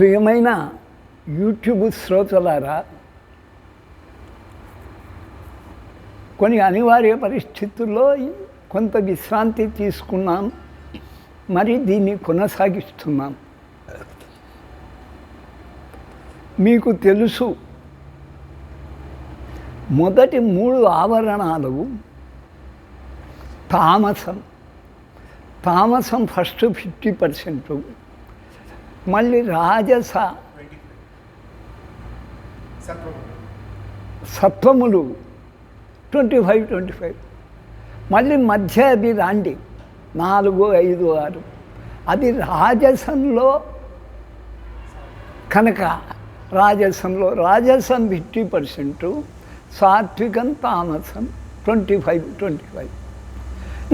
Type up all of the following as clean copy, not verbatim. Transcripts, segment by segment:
ప్రియమైన యూట్యూబ్ శ్రోతలారా, కొన్ని అనివార్య పరిస్థితుల్లో కొంత విశ్రాంతి తీసుకున్నాం, మరి దీన్ని కొనసాగిస్తున్నాం. మీకు తెలుసు, మొదటి 3 ఆవరణాలు తామసం ఫస్ట్ 50%, మళ్ళీ రాజస సత్వములు 25, మళ్ళీ మధ్య అది రాండి 4, 5, 6. అది రాజసంలో కనుక రాజసం 50%, సాత్వికం తామసం 25.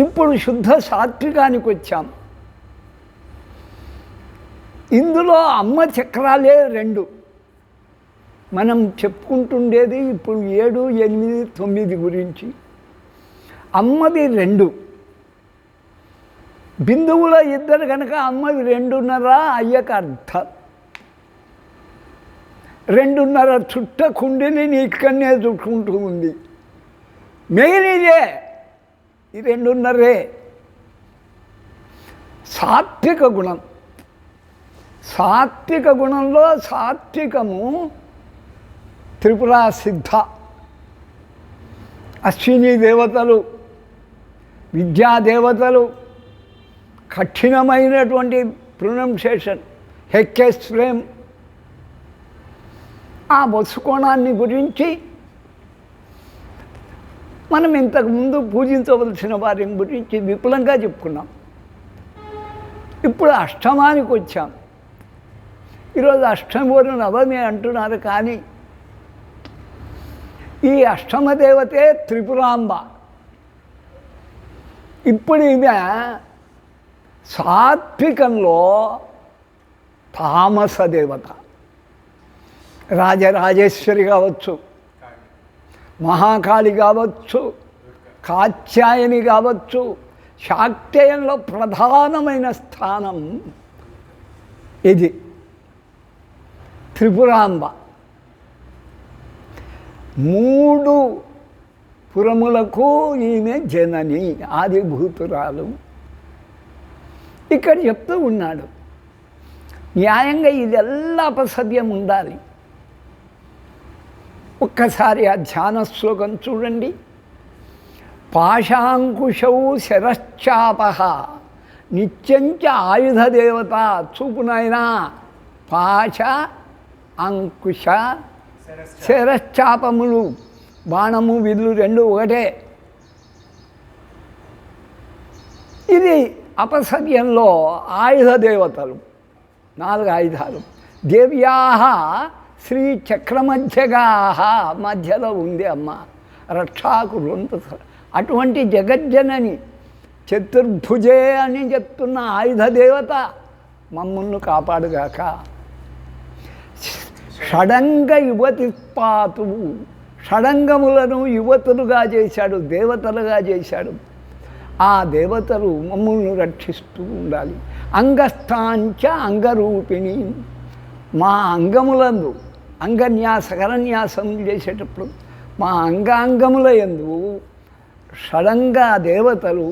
ఇప్పుడు శుద్ధ సాత్వికానికి వచ్చాం. ఇందులో అమ్మ చక్రాలే 2. మనం చెప్పుకుంటుండేది ఇప్పుడు 7, 8, 9 గురించి. అమ్మది 2. బిందువులో 2 కనుక అమ్మది 2.5 అయ్యక అర్థం. 2.5 చుట్ట కుండిని ఇక్కడనే చుట్టుకుంటూ ఉంది. మిగిలిదే ఈ 2.5. సాత్విక గుణం. సాత్విక గుణంలో సాత్వికము త్రిపురా సిద్ధ, అశ్విని దేవతలు, విద్యాదేవతలు, కఠినమైనటువంటి ప్రొనౌన్సియేషన్, హెక్కెస్ ఫ్రేమ్, ఆ వసుకోణాన్ని గురించి మనం ఇంతకుముందు పూజించవలసిన వారిని గురించి విపులంగా చెప్పుకున్నాం. ఇప్పుడు అష్టమానికి వచ్చాం. ఈరోజు అష్టమి నవమి అంటున్నారు, కానీ ఈ అష్టమ దేవతే త్రిపురాంబ. ఇప్పుడు ఈమె సాత్వికంలో తామస దేవత. రాజరాజేశ్వరి కావచ్చు, మహాకాళి కావచ్చు, కాత్యాయని కావచ్చు. శాక్తేయంలో ప్రధానమైన స్థానం ఇది త్రిపురాంబ. 3 పురములకు ఈమె జనని, ఆదిభూతురాలు. ఇక్కడ చెప్తూ ఉన్నాడు, న్యాయంగా ఇదెల్లా అపసవ్యం ఉండాలి. ఒక్కసారి ఆ ధ్యాన శ్లోకం చూడండి. పాశాంకుశౌ శరశ్చాప నిత్యంచ ఆయుధదేవత. చూపునైనా పాశ అంకుశ శరశ్చాపములు, బాణము విల్లు 2 ఒకటే. ఇది అపసవ్యంలో ఆయుధ దేవతలు, 4 ఆయుధాలు. దేవ్యాహ శ్రీ చక్రమధ్యగా, మధ్యలో ఉంది అమ్మ. రక్షాకుర్వంతు, అటువంటి జగజ్జనని చతుర్భుజే అని చెప్తున్న ఆయుధ దేవత మమ్మల్ని కాపాడుగాక. షడంగ యువతి పాతు, షడంగములను యువతులుగా చేశాడు, దేవతలుగా చేశాడు. ఆ దేవతలు మమ్మల్ని రక్షిస్తూ ఉండాలి. అంగస్థాంచ అంగరూపిణి, మా అంగములందు అంగన్యాస కరన్యాసం చేసేటప్పుడు మా అంగాంగముల యందు షడంగ దేవతలు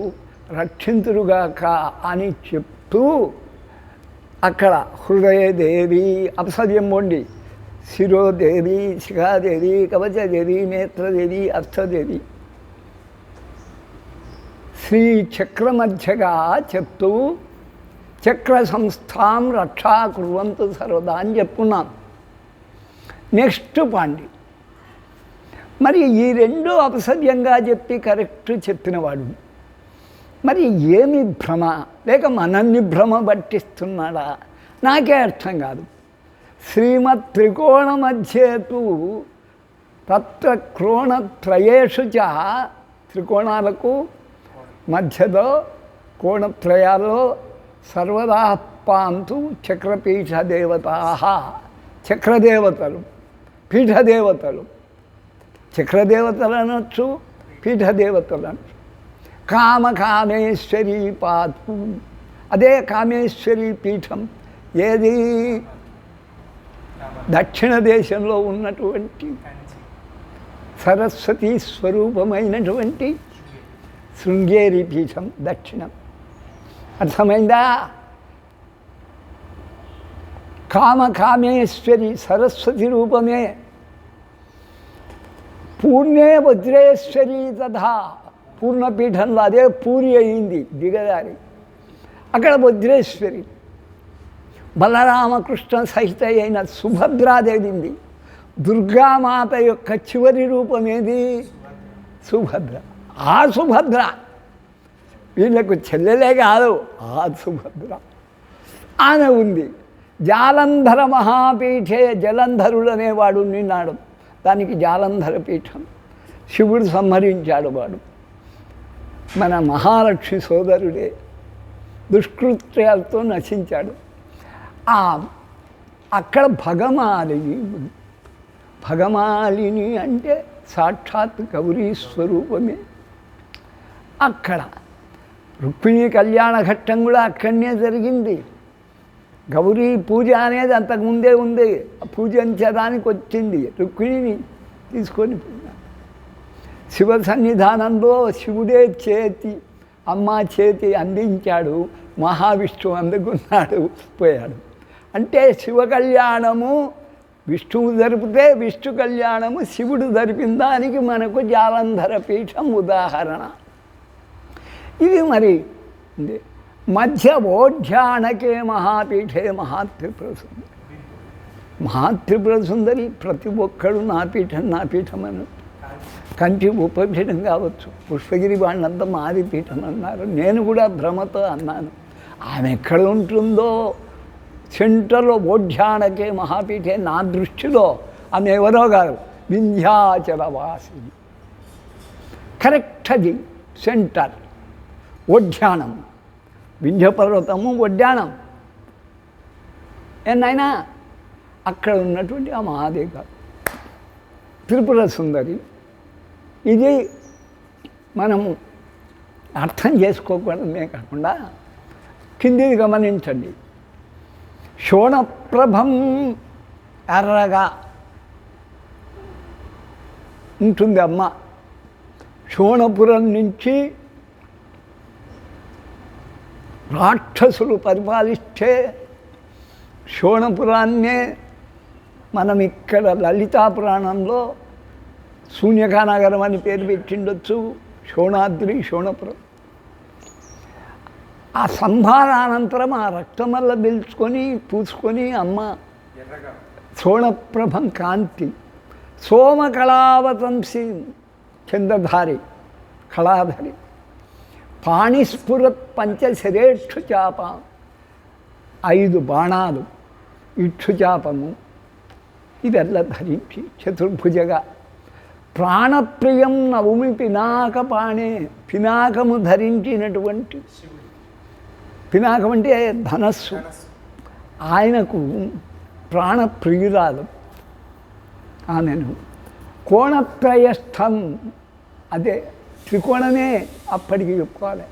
రక్షింతురుగాక అని చెప్తూ అక్కడ హృదయదేవి అపసవ్యం పొండి, శిరోదేవి, శిఖాదేవి, కవచదేవి, నేత్రదేవి, అర్థదేవి. శ్రీ చక్రమధ్యగా చెప్తూ చక్ర సంస్థాం రక్షా కుర్వంతు సర్వదా అని చెప్పుకున్నాం. నెక్స్ట్ పాండి. మరి ఈ 2 అపసవ్యంగా చెప్పి కరెక్ట్ చెప్పినవాడు మరి ఏమి భ్రమ, లేక మనల్ని భ్రమ పట్టిస్తున్నాడా? నాకే అర్థం కాదు. శ్రీమత్ త్రికోణ మధ్యేతు తత్ర క్రోణత్రయేషు చ, త్రికోణాలకు మధ్యలో కోణత్రయాల్లో సర్వదా పాంతు చక్రపీఠ దేవతా. చక్రదేవతలు, పీఠదేవతలు. చక్రదేవతలు అనొచ్చు, పీఠదేవతలు అనొచ్చు. కామకామేశ్వరీ పాతు, అదే కామేశ్వరీ పీఠం. ఏది? దక్షిణ దేశంలో ఉన్నటువంటి సరస్వతీ స్వరూపమైనటువంటి శృంగేరి పీఠం దక్షిణం. అర్థమైందా? కామేశ్వరి సరస్వతి రూపమే. పూర్ణే వజ్రేశ్వరి తథా పూర్ణపీఠంలో అదే పూరి అయింది దిగదారి. అక్కడ వజ్రేశ్వరి బలరామకృష్ణ సహిత అయిన సుభద్రాదేవింది. దుర్గామాత యొక్క చివరి రూపమేది? సుభద్ర. ఆ సుభద్ర వీళ్ళకు చెల్లెలే కాదు, ఆ సుభద్ర ఆమె ఉంది. జాలంధర మహాపీఠే, జలంధరుడు అనేవాడు నిన్నాడు, దానికి జాలంధర పీఠం. శివుడు సంహరించాడు వాడు, మన మహాలక్ష్మి సోదరుడే, దుష్కృత్యాలతో నశించాడు. అక్కడ భగమాలిని అంటే సాక్షాత్ గౌరీ స్వరూపమే. అక్కడ రుక్మిణీ కళ్యాణ ఘట్టం కూడా అక్కడనే జరిగింది. గౌరీ పూజ అనేది అంతకుముందే ఉంది, పూజించడానికి వచ్చింది, రుక్మిణిని తీసుకొని పోయినాడు. శివ సన్నిధానంలో శివుడే చేతి, అమ్మ చేతి అందించాడు, మహావిష్ణువు అందుకున్నాడు, పోయాడు. అంటే శివ కళ్యాణము విష్ణువు జరిపితే విష్ణు కళ్యాణము శివుడు జరిపిన దానికి మనకు జాలంధర పీఠం ఉదాహరణ. ఇది మరి మధ్య ఓఢ్యానకే మహాపీఠే మహాత్రిపుర సుందరి. మహాత్రిపుర సుందరి ప్రతి ఒక్కడు నా పీఠం అన్నారు. కంచి ఉపపీఠం కావచ్చు, పుష్పగిరి వాళ్ళంతా మాది పీఠం అన్నారు. నేను కూడా భ్రమతో అన్నాను. ఆమె ఎక్కడ ఉంటుందో సెంటర్లో ఓఢ్యానకే మహాపీఠే. నా దృష్టిలో ఆమె ఎవరో కాదు, వింధ్యాచలవాసిని. కరెక్ట్ అది సెంటర్. ఓఢ్యానం, వింధ్యపర్వతము ఒడ్డానం. ఏనాయనా అక్కడ ఉన్నటువంటి ఆ మహాదేవి కాదు, త్రిపుర సుందరి. ఇది మనము అర్థం చేసుకోకూడమే కాకుండా కిందిది గమనించండి. శోణప్రభం ఎర్రగా ఉంటుంది అమ్మ. శోణపురం నుంచి రాక్షసులు పరిపాలిస్తే శోణపురాన్నే మనం ఇక్కడ లలితా పురాణంలో శూన్యకానగరం అని పేరు పెట్టిండొచ్చు. శోణాద్రి, శోణపురం. ఆ సంహారానంతరం ఆ రక్తం వల్ల పిలుచుకొని పూసుకొని అమ్మ శోణప్రభం కాంతి. సోమకళావతంసి చంద్రధారి, కళాధరి. పాణిస్ఫురత్ పంచశరేక్షు చాప, 5 బాణాలు, ఇక్షుచాపము ఇవెల్ల ధరించి చతుర్భుజగా. ప్రాణప్రియం నవమి పినాకపాణే, పినాకము ధరించినటువంటి, పినాకం అంటే ధనస్సు. ఆయనకు ప్రాణప్రియురాలు ఆమెను. కోణత్రయస్థం, అదే త్రికోణమే అప్పటికి చెప్పుకోవాలి.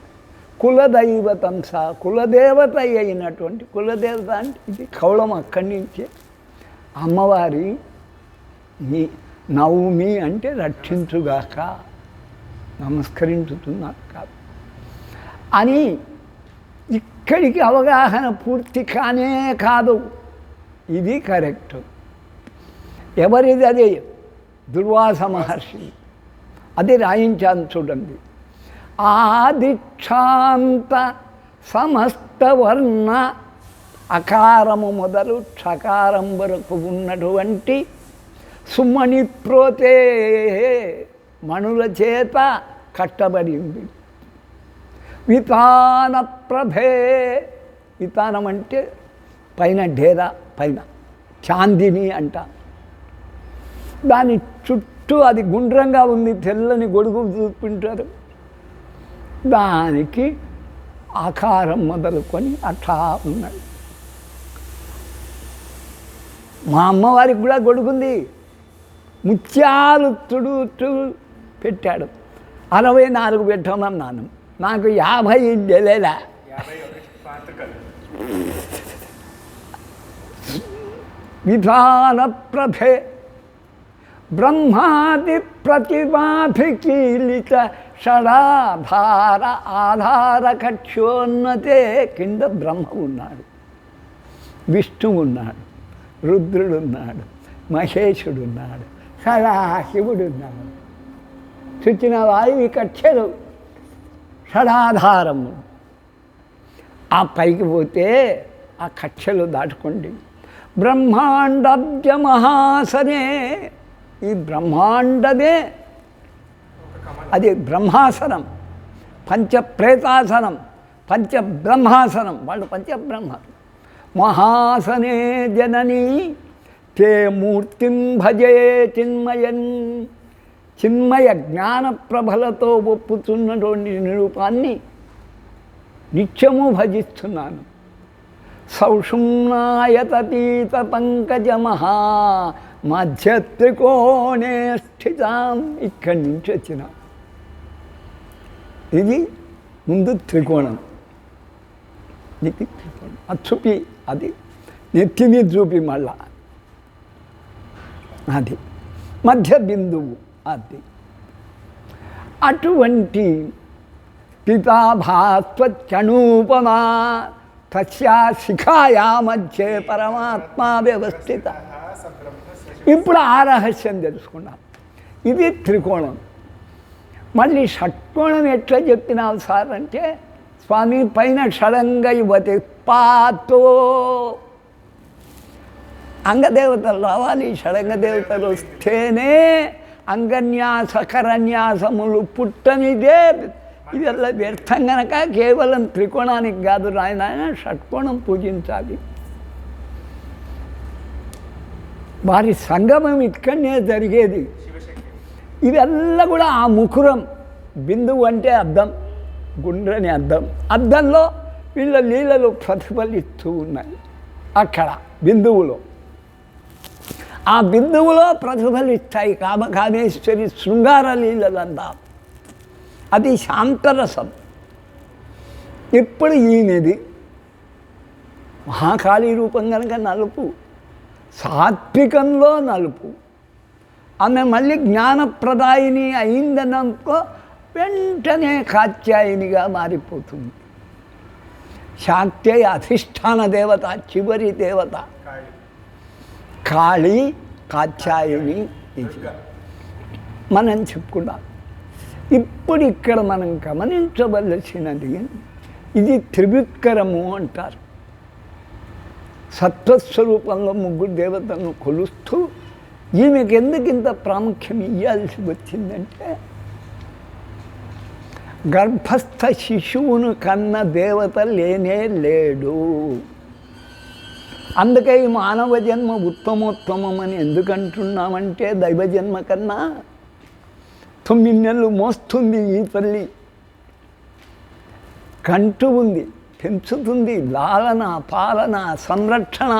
కులదైవతంస, కులదేవత అయినటువంటి, కులదేవత అంటే ఇది కౌళం అక్కడి నుంచే. అమ్మవారి నవమి అంటే రక్షించుగాక, నమస్కరించుతున్నారు కాదు అని ఇక్కడికి అవగాహన పూర్తి కానే కాదు. ఇది కరెక్ట్. ఎవరిది? అదే దుర్వాస మహర్షి. అది రాయించాను చూడండి. ఆదిక్షాంత సమస్త వర్ణ అకారము మొదలు క్షకారం వరకు ఉన్నటువంటి సుమణి ప్రోతే, మణుల చేత కట్టబడింది. వితాన ప్రభే, వితానం అంటే పైన డేరా, పైన చాందిని అంట. దాని చుట్టూ అది గుండ్రంగా ఉంది, తెల్లని గొడుగు చూపింటారు. దానికి ఆకారం మొదలుకొని అట్లా ఉన్నది. మా అమ్మవారికి కూడా గొడుగుంది, ముత్యాలు తుడుతూ పెట్టాడు. 64 పెట్టమన్నాను, నాకు 50 తెలియలే. 51 పాత్రకలు. 51 విధాన ప్రభే బ్రహ్మాది ప్రతిభాభికీలిత షడాధార ఆధార కక్షోన్నతే. కింద బ్రహ్మ ఉన్నాడు, విష్ణువు ఉన్నాడు, రుద్రుడున్నాడు, మహేశుడున్నాడు, సదాశివుడున్నాడు. చుచ్చిన వాయువు కక్షలు షడాధారము. ఆ పైకి పోతే ఆ కక్షలు దాటుకోండి. బ్రహ్మాండాబ్జ మహాసనే, ఈ బ్రహ్మాండదే అది బ్రహ్మాసనం, పంచప్రేతాసనం, పంచబ్రహ్మాసనం. వాళ్ళు పంచబ్రహ్మ. మహాసనే జననీ తే మూర్తిం భజే చిన్మయన్. చిన్మయ జ్ఞాన ప్రభలతో ఒప్పుతున్నటువంటి నిరూపాన్ని నిత్యము భజిస్తున్నాను. సౌషుమ్నాయతీత పంకజ మహా మధ్య త్రికోణే స్థితాం. ఇక్కడి నుంచి వచ్చిన ఇది ముందు త్రికోణం, ఇది త్రికోణం. అది చూపి, అది నెత్తిని చూపి మళ్ళా అది మధ్య బిందువు. అది అటువంటి పితాభాస్వచ్చనూపమా తస్యా శిఖాయా మధ్యే పరమాత్మా వ్యవస్థిత. ఇప్పుడు ఆ రహస్యం తెలుసుకున్నాం. ఇది త్రికోణం. మళ్ళీ షట్కోణం ఎట్లా చెప్పినావు సార్ అంటే, స్వామి పైన షడంగ యువతి పాతో అంగదేవతలు రావాలి. షడంగ దేవతలు వస్తేనే అంగన్యాస కరన్యాసములు పుట్టనిదే. ఇదల్లా వ్యర్థం కనుక కేవలం త్రికోణానికి కాదు నాయన, షట్కోణం పూజించాలి. వారి సంగమం ఇక్కడనే జరిగేది. ఇవల్లా కూడా ఆ ముకురం. బిందువు అంటే అద్దం, గుండ్రని అద్దం. అద్దంలో వీళ్ళ లీలలు ప్రతిఫలిస్తూ ఉన్నాయి. అక్కడ బిందువులో, ఆ బిందువులో ప్రతిఫలిస్తాయి కామకామేశ్వరి శృంగార లీలలంతా. అది శాంతరసం. ఇప్పుడు ఈయనది మహాకాళీ రూపం కనుక నలుపు, సాత్వికంలో నలుపు. ఆమె మళ్ళీ జ్ఞానప్రదాయిని అయిందనుకో వెంటనే కాత్యాయినిగా మారిపోతుంది. శాక్తే అధిష్టాన దేవత, చివరి దేవత కాళీ, కాత్యాయిని. ఇది మనం చెప్పుకున్నాం. ఇప్పుడు ఇక్కడ మనం గమనించవలసినది, ఇది త్రివిక్రము అంటారు. సత్వస్వరూపంలో ముగ్గురు దేవతలను కొలుస్తూ ఈమెకి ఎందుకు ఇంత ప్రాముఖ్యం ఇవ్వాల్సి వచ్చిందంటే, గర్భస్థ శిశువును కన్న దేవత లేనే లేడు. అందుకే ఈ మానవ జన్మ ఉత్తమోత్తమం అని ఎందుకంటున్నామంటే, దైవ జన్మ కన్నా 9 నెలలు మోస్తుంది ఈ తల్లి. కంటు ఉంది, పెంచుతుంది, లాలన, పాలన, సంరక్షణ.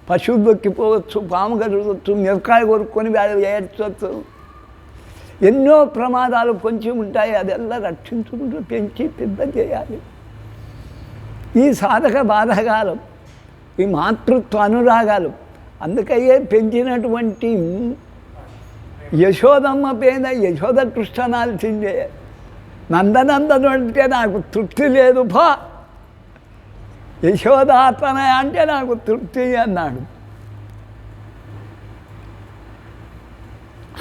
పశువు దొక్కిపోవచ్చు, పాము గడవచ్చు, మిరకాయ కొరుక్కొని ఏడ్చవచ్చు. ఎన్నో ప్రమాదాలు పొంచి ఉంటాయి. అదెల్లా రక్షించుకుంటూ పెంచి పెద్ద చేయాలి. ఈ సాధక బాధకాలు, ఈ మాతృత్వ అనురాగాలు. అందుకయ్యే పెంచినటువంటి యశోదమ్మ పేద యశోద కృష్ణనాల్సిందే. నందనందను అంటే నాకు తృప్తి లేదు భా, యశోదాతన అంటే నాకు తృప్తి అన్నాడు.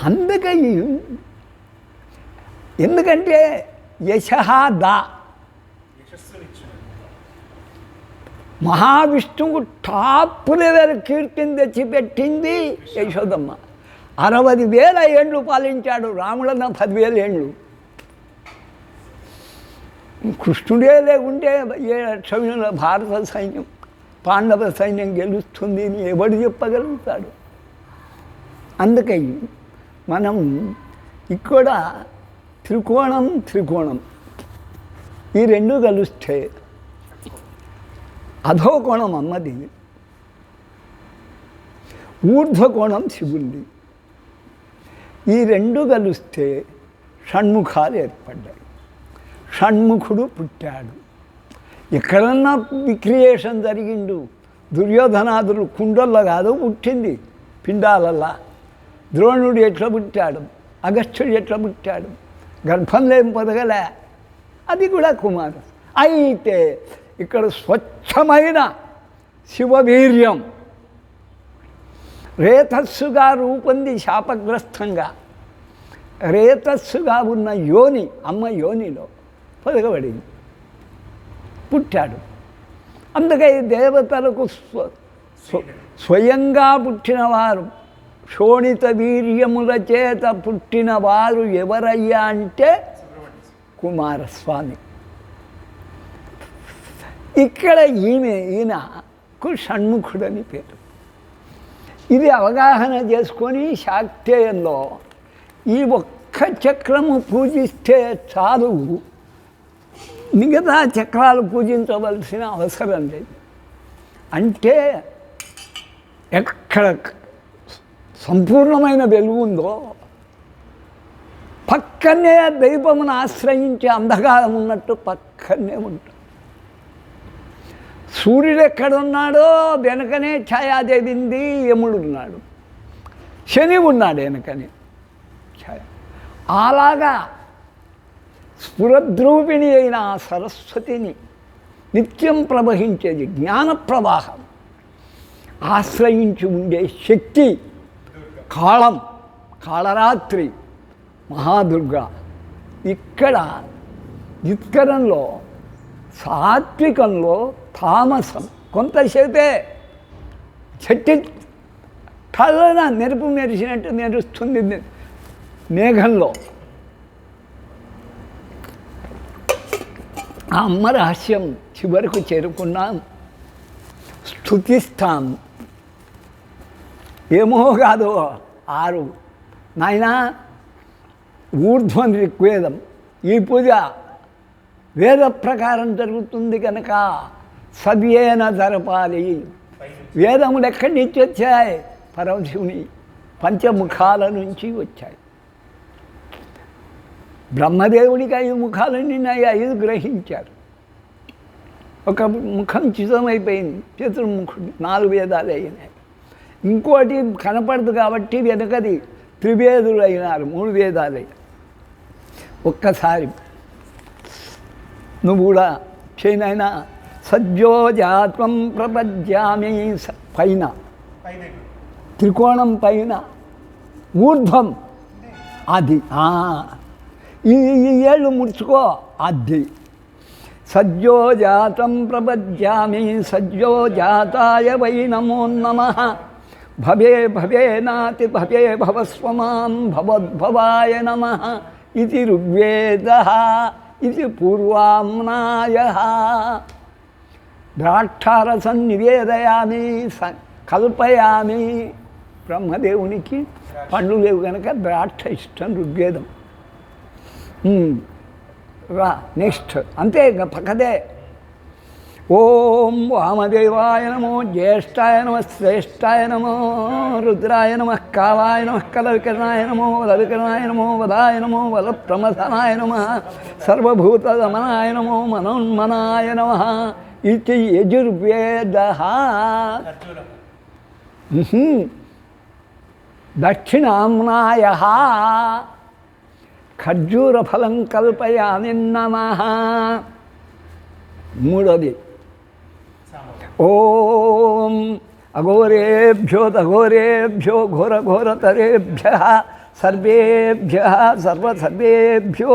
అందుకని ఎందుకంటే యశదా మహావిష్ణువు టాప్ లెవెల్ కీర్తిని తెచ్చిపెట్టింది యశోదమ్మ. 60,000 ఏళ్ళు పాలించాడు రాముడన్న 10,000 ఏళ్ళు. కృష్ణుడే లేకుంటే క్షమిణ భారత సైన్యం, పాండవ సైన్యం గెలుస్తుంది అని ఎవడు చెప్పగలుగుతాడు? అందుకని మనం ఇక్కడ త్రికోణం ఈ రెండు కలిస్తే అధోకోణం అమ్మది, ఊర్ధ్వకోణం శివుంది. ఈ రెండు కలిస్తే షణ్ముఖాలు ఏర్పడ్డాయి. షణ్ముఖుడు పుట్టాడు. ఎక్కడన్నా విక్రియేషన్ జరిగిండు, దుర్యోధనాదులు కుండల్లో కాదు పుట్టింది, పిండాలల్లా. ద్రోణుడు ఎట్లా పుట్టాడు, అగస్త్యుడు ఎట్లా పుట్టాడు, గర్భంలో ఏం పొదగలే, అది కూడా కుమారు. అయితే ఇక్కడ స్వచ్ఛమైన శివవీర్యం రేతస్సుగా రూపొంది శాపగ్రస్తంగా రేతస్సుగా ఉన్న యోని, అమ్మ యోనిలో పొదగబడింది, పుట్టాడు. అందుకే దేవతలకు స్వయంగా పుట్టినవారు, శోణిత వీర్యముల చేత పుట్టినవారు ఎవరయ్యా అంటే కుమారస్వామి. ఇక్కడ ఈయనకు షణ్ముఖుడని పేరు. ఇది అవగాహన చేసుకొని శాక్తేయంలో ఈ ఒక్క చక్రము పూజిస్తే చాలు, మిగతా చక్రాలు పూజించవలసిన అవసరం లేదు. అంటే ఎక్కడ సంపూర్ణమైన వెలుగు ఉందో పక్కనే దైవమును ఆశ్రయించే అంధకారం ఉన్నట్టు పక్కనే ఉంటుంది. సూర్యుడు ఎక్కడున్నాడో వెనకనే ఛాయాదేవింది, యముడు ఉన్నాడు, శని ఉన్నాడు వెనకనే ఛాయ. అలాగా స్ఫురద్రూపిణి అయిన ఆ సరస్వతిని నిత్యం ప్రవహించేది జ్ఞాన ప్రవాహం ఆశ్రయించి ఉండే శక్తి కాళం, కాళరాత్రి, మహాదుర్గా. ఇక్కడ జిత్కరంలో సాత్వికంలో తామసం కొంతసేపే చెట్టి కళ్ళన మెరుపు మెరిసినట్టు మెరుస్తుంది మేఘంలో. ఆ అమ్మ రహస్యం చివరకు చేరుకున్నాం, స్తుతిస్తాం. ఏమో కాదు 6 నాయనా ఊర్ధ్వం ఋగ్వేదం, ఈ పూజ వేద ప్రకారం జరుగుతుంది కనుక సవ్యేన జరపాలి. వేదములు ఎక్కడి నుంచి వచ్చాయి? పరమశివుని పంచముఖాల నుంచి వచ్చాయి. బ్రహ్మదేవుడికి 5 ముఖాలు నిన్నాయి, 5 గ్రహించారు. ఒక ముఖం చితమైపోయింది, చతుర్ముఖుడు, 4 వేదాలు అయినాయి. ఇంకోటి కనపడదు కాబట్టి వెనకది త్రివేదులు అయినారు, 3 వేదాలు అయినారు. ఒక్కసారి నువ్వు కూడా చేయనైనా సద్యోజాత్వం ప్రపద్యామి, పైన త్రికోణం పైన ఊర్ధ్వం, అది ఈ ఏళ్ళు ముడుచుకో, అది సద్యోజాతం ప్రపద్యామి, సద్యోజాతాయ వై నమో నమః, భవే భవేనాతి భవే భవస్వమాం భవద్భవాయ నమః ఇది ఋగ్వేదః, ఇది పూర్వామ్నాయః. ద్రాక్షారసం నివేదయామి, కల్పయామి. బ్రహ్మదేవునికి పండ్లు లేవు కనుక ద్రాక్ష ఇష్టం, ఋగ్వేదం. రా నెక్స్ట్, అంతే ఇంకా పక్కదే. ఓం వామదేవాయ నమో, జ్యేష్ఠాయ నమ, శ్రేష్ఠాయ నమో, రుద్రాయ నమ, కాలాయ నమ, కలవికరణాయ నమో, వలవికరణాయ నమో, వదాయ నమో, వలప్రమథనాయ నమ, సర్వభూతదమనాయ నమో, మనోన్మనాయ నమ ఇది యజుర్వేదః. దక్షిణామ్నాయః ఖర్జూరఫలం కల్పయామి నమః. మూడోది ఓం అఘోరేభ్యో తఘోరేభ్యో ఘోరఘోరతరేభ్యః సర్వేభ్యః సర్వసర్వేభ్యో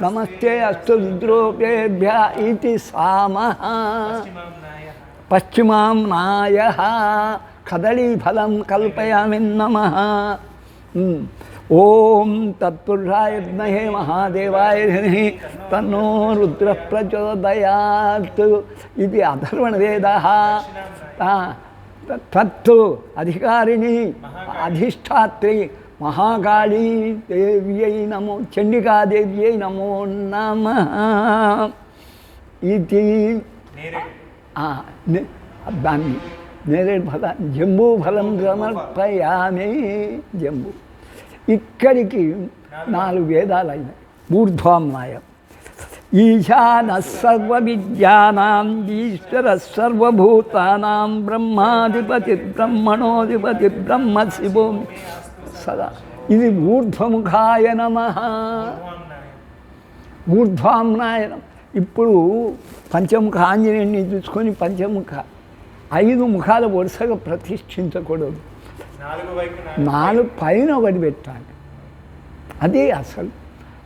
నమస్తే అస్తు రుద్రోపేభ్యః ఇది సామః. పశ్చిమామ్నాయః కదళీఫలం కల్పయామి నమః. ఓం తత్పురుషాయ విద్మహే మహాదేవాయ ధీమహి తన్నో రుద్ర ప్రచోదయాత్. ఇది అథర్వణవేదః. తత్తు అధికారిణి అధిష్టాత్రి మహాకాళీ దేవ్యై నమో, చండికాదేవ్యై నమో నమః. ఇది దాన్ని నేరేడు ఫలం, జంబూ ఫలం సమర్పయామి. జంబూ. ఇక్కడికి 4 వేదాలు అయినాయి. ఊర్ధ్వామ్నాయం ఈశానः సర్వవిద్యానాం ఈశ్వరः సర్వభూతానాం బ్రహ్మాధిపతి బ్రహ్మ శివో సదా. ఇది ఊర్ధ్వముఖాయ నమః, ఊర్ధ్వామ్నాయ నమః. ఇప్పుడు పంచముఖ ఆంజనేయుని చూసుకొని పంచముఖ 5 ముఖాలు వరుసగా ప్రతిష్ఠించకూడదు, 4 పైన ఒకటి పెట్టాలి. అదే అసలు.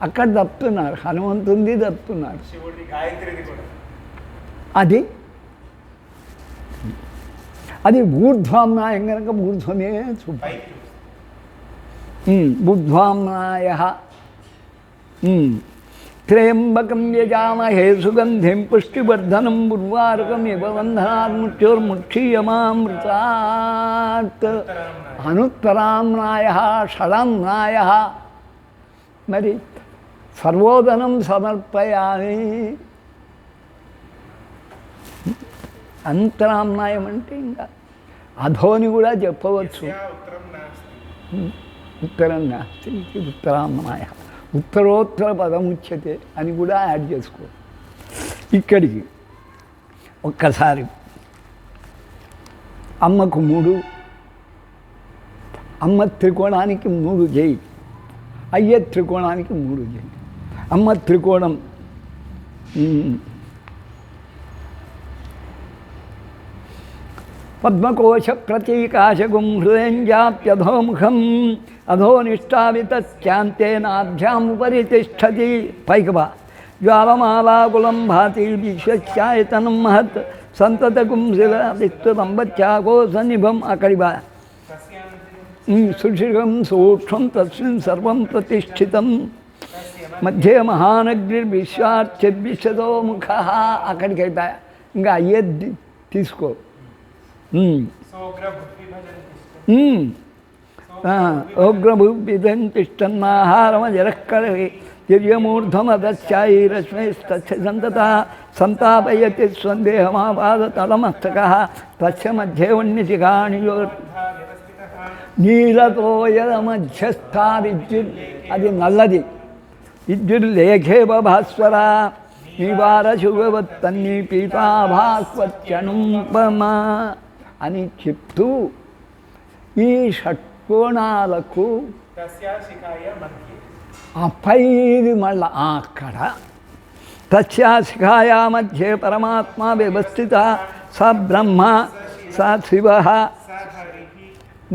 అక్కడ తప్పుతున్నారు, హనుమంతుంది తప్పుతున్నారు. అది ఊర్ధ్వామ్నాయం కనుక ఊర్ధ్వమే చూపాలి. ఊర్ధ్వామ్నాయ త్రయంబకం యజామహే సుగంధిం పుష్టివర్ధనం ఉర్వారుకమివ బంధనాత్ మృత్యోర్ముక్షీయమామృతాత్. అనుత్తరామ్నాయ షడామ్నాయ. మరి సర్వోదనం సమర్పయామి. అంతరామ్నాయం అంటే ఇంకా అధోని కూడా చెప్పవచ్చు. ఉత్తరం నాస్తి ఉత్తరామ్నాయ, ఉత్తరోత్తర పదముచ్యతే అని కూడా యాడ్ చేసుకో. ఇక్కడికి ఒక్కసారి అమ్మకు 3, అమ్మ త్రికోణానికి 3 చేయి, అయ్య త్రికోణానికి 3 చేయి. అమ్మ త్రికోణం పద్మకోశ ప్రతీకాశగుం హృదయం జాప్యధోముఖం అధోనిష్టావితాంతేనాభ్యాముపరి తిష్టతి. పైకి బా. జ్వాలమాలాకులం భాతి విశ్వచాయతనం మహత్ సంతతకుం శిల విస్తుతంబత్యాకోసనిభం. అక్కడి బా. సుశిఖం సూక్ష్మం తస్మిన్ సర్వం ప్రతిష్ఠితం మధ్య మహానగ్నిర్విశ్వార్చిర్విశదో ముఖ. అక్కడికి అయిపోయా. ఇంకా అయ్యేది తీసుకో. ఓగ్రభూపిదం తిష్టన్నాహారమజరక్కరే దివ్యమూర్ధమదశ్చాయిరశ్మైస్తస్య సంతత సంతాపయతి స్వందేహమాపాదతలమస్తకః తస్య మధ్యే వన్యతికాణియో నీలతోయమధ్యస్థావిద్యుత్. అది నల్లది. విద్యుల్లేఖేవ భాస్వర నివారశుభవత్తన్ని పీతాభాస్వత్యనుపమ అని చెప్తూ ఈ షట్కోణాలకు ఆ పైది మళ్ళా అక్కడ తస్యా శిఖాయా మధ్యే పరమాత్మ వ్యవస్థిత స బ్రహ్మ స శివ.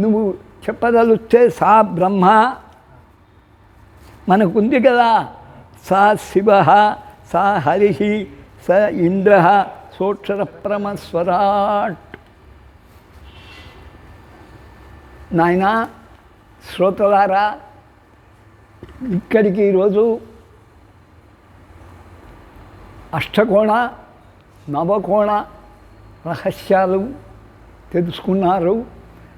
నువ్వు చెప్పదలుస్తే సా బ్రహ్మ మనకుంది కదా, సా శివ సా హరి స ఇంద్ర సోక్షర ప్రమస్వరాట్. నాయనా శ్రోతలారా, ఇక్కడికి ఈరోజు అష్టకోణ నవకోణ రహస్యాలు తెలుసుకున్నారు.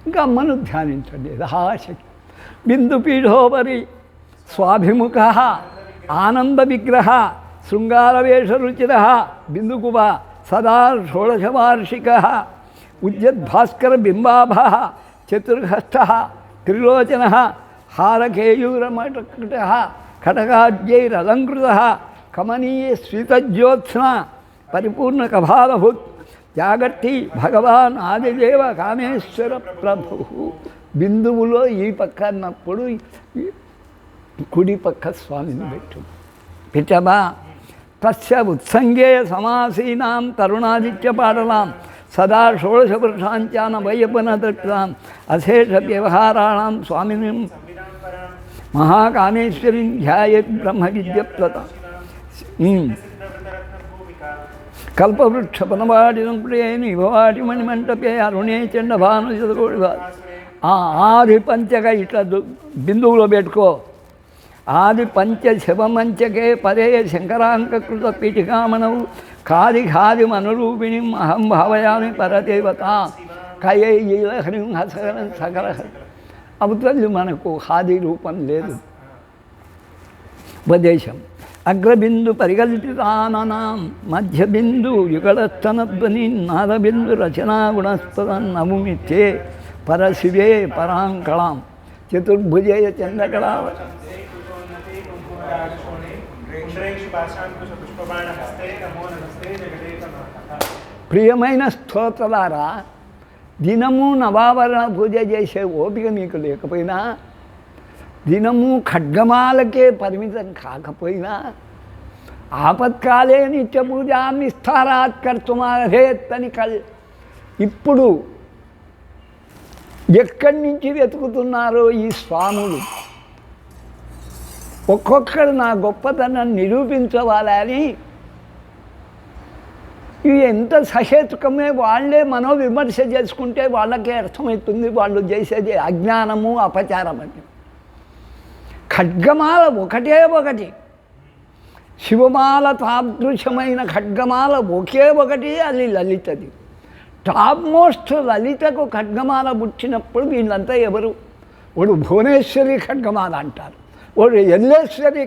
ఇంకా అమ్మను ధ్యానించండి యథాశక్తి. బిందుపీఠోపరి స్వాభిముఖ ఆనంద విగ్రహ శృంగారవేషరుచిర బిందుకువ సదా షోడశవార్షిక ఉద్యద్భాస్కర బింబాభ చతుర్హస్థ త్రిలోచన హారకేయూరమటకట కటకాద్యైరలంకృత కమనీయ శ్వేతజ్యోత్స్న పరిపూర్ణ కపాలభూత్ జాగర్తి భగవాన్ ఆదిదేవ కామేశ్వర ప్రభు. బిందువులో ఈ పక్క అన్నప్పుడు కుడి పక్క స్వామిని పెట్టమా. తస్య ఉత్సంగే సమాసీనాం తరుణాదిత్య పాటలాం సదా షోడశపురుషాంచాన వయ్యపనదృక్తాం అశేష వ్యవహారాణం స్వామిని మహాకామేశ్వరిం ధ్యాయేత్ బ్రహ్మ విద్యప్రత. కల్పవృక్ష పనవాడినం ప్రియేని భవాటి మణిమంటపే అరుణే చండభాను చదుకోడి. ఆది పంచక ఇట్లా బిందువులో పెట్టుకో. ఆది పంచ శివమంచకే పదే శంకరాంకృత పీఠికామనవు ఖాది ఖాది మనరూపిణి అహం భావయామి పరదేవత కయైలహరిం హసగరం సకల. అవతల్లి మనకు హాది రూపం లేదు. ఉపదేశం అగ్రబిందు పరికల్పితానాం మధ్యబిందు యుగళస్తనధ్వని నాదబిందు రచనా గుణస్తదం నముమిత్యే పరశివే పరాంకళాం చతుర్భుజే చంద్రకళా ప్రియమైన స్తోత్రలారా, దినము నవావరణ పూజ చేసే ఓపిక మీకు లేకపోయినా, దినము ఖడ్గమాలకే పరిమితం కాకపోయినా, ఆపత్కాలే నిత్య పూజాం విస్తారాత్ కర్తుమర్హేత్ అని ఇప్పుడు ఎక్కడి నుంచి వెతుకుతున్నారో ఈ స్వాములు, ఒక్కొక్కరు నా గొప్పతనాన్ని నిరూపించవాలని ఇవి ఎంత సహేతుకమే వాళ్ళే మనోవిమర్శ చేసుకుంటే వాళ్ళకే అర్థమవుతుంది వాళ్ళు చేసేది అజ్ఞానము అపచారం అని. ఖడ్గమాల ఒకటే ఒకటి, శివమాల తాదృశమైన ఖడ్గమాల ఒకే ఒకటి, అది లలితది. టాప్ మోస్ట్ లలితకు ఖడ్గమాల పుట్టినప్పుడు వీళ్ళంతా ఎవరు? వాడు భువనేశ్వరి ఖడ్గమాల అంటారు, వాడు ఎల్లేశ్వరి,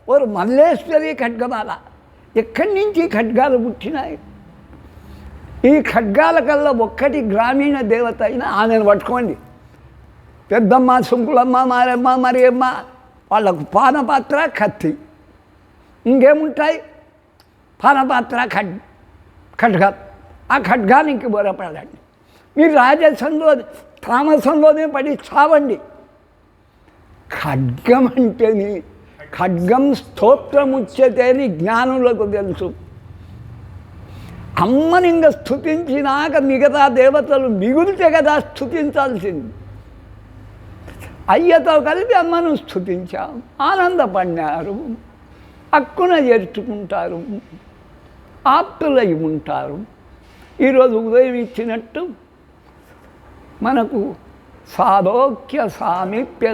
వాడు మల్లేశ్వరి ఖడ్గమాల. ఎక్కడి నుంచి ఖడ్గాలు పుట్టినాయి? ఈ ఖడ్గాల కల్లా ఒక్కటి గ్రామీణ దేవత అయినా ఆమెను పట్టుకోండి. పెద్దమ్మ, సుంకులమ్మ, మారమ్మ, మరియమ్మ, వాళ్ళకు పానపాత్ర, కత్తి, ఇంకేముంటాయి? పానపాత్ర, ఖడ్గాలు. ఆ ఖడ్గానికి బోరపడండి. మీరు రాజసంలో తామసంలోనే పడి చావండి. ఖడ్గం అంటేని, ఖడ్గం స్తోత్రముచ్యతే అని జ్ఞానులకు తెలుసు. అమ్మని ఇంకా స్తుతించినాక మిగతా దేవతలు మిగులితే కదా స్తుతించాల్సింది. అయ్యతో కలిపి అమ్మను స్తుతించాం, ఆనందపడినారు, హక్కున చేర్చుకుంటారు, ఆప్తులై ఉంటారు. ఈరోజు ఉదయం ఇచ్చినట్టు మనకు సారోక్య సామీప్య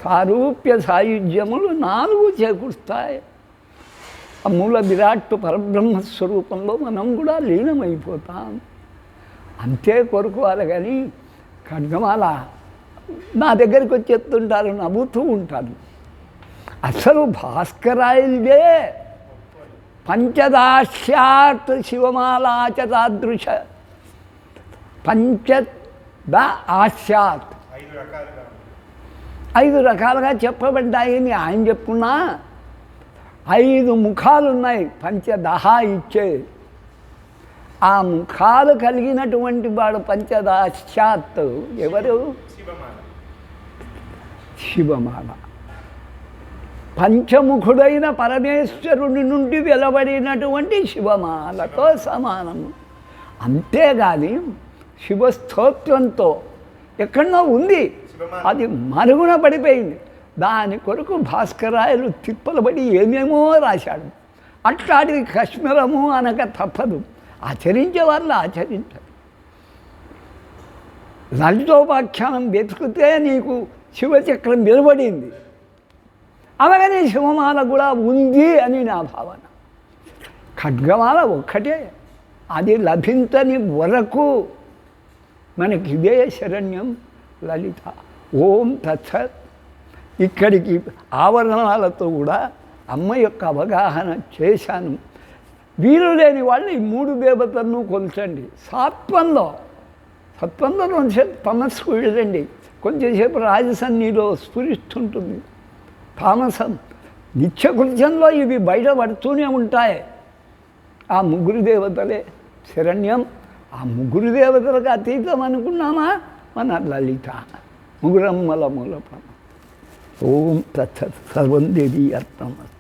సారూప్య సాయుధ్యములు 4 చేకూరుస్తాయి. ఆ మూల విరాట్ పరబ్రహ్మస్వరూపంలో మనం కూడా లీనమైపోతాం. అంతే కోరుకోవాలి. కానీ ఖడ్గమాల నా దగ్గరికి వచ్చి చెప్తుంటారు, నవ్వుతూ ఉంటారు. అసలు భాస్కరాయిల్దే పంచదాస్యాత్ శివమాలాచ తాదృశ, పంచద ఆస్యాత్ 5 రకాలుగా చెప్పబడ్డాయని ఆయన చెప్పుకున్నా 5 ముఖాలు ఉన్నాయి పంచదహ ఇచ్చే. ఆ ముఖాలు కలిగినటువంటి వాడు పంచదాస్యాత్ ఎవరు? శివమాల. పంచముఖుడైన పరమేశ్వరుని నుండి వెలువడినటువంటి శివమాలతో సమానము. అంతేగాని శివస్తోత్రంతో ఎక్కడో ఉంది, అది మరుగున పడిపోయింది. దాని కొరకు భాస్కరాయలు తిప్పలు పడి ఏమేమో రాశాడు. అట్లాంటిది కశ్మీరము అనక తప్పదు. ఆచరించే వాళ్ళు ఆచరించారు. లలితోపాఖ్యానం వెతుకుతే నీకు శివచక్రం వెలువడింది. అలాగనే శివమాల కూడా ఉంది అని నా భావన. ఖడ్గమాల ఒక్కటే, అది లభించని వరకు మనకి ఇదే శరణ్యం లలిత. ఓం తత్సత్. ఇక్కడికి ఆవరణాలతో కూడా అమ్మ యొక్క అవగాహన చేశాను. వీలు లేని వాళ్ళు ఈ 3 దేవతలను కొల్చండి. సత్వంలో కొంచెంసేపు తమస్సుకు వెళ్ళండి, కొంచెంసేపు రాజసన్నిలో స్ఫురిస్తుంటుంది. తామసం నిత్యకృత్యంలో ఇవి బయటపడుతూనే ఉంటాయి. ఆ 3 దేవతలే శరణ్యం. ఆ 3 దేవతలకు అతీతం అనుకున్నామా మన లలిత. ముగురమ్మల మూలపం. ఓం తత్సత్. సర్వం దేవీ అర్పణమస్తు.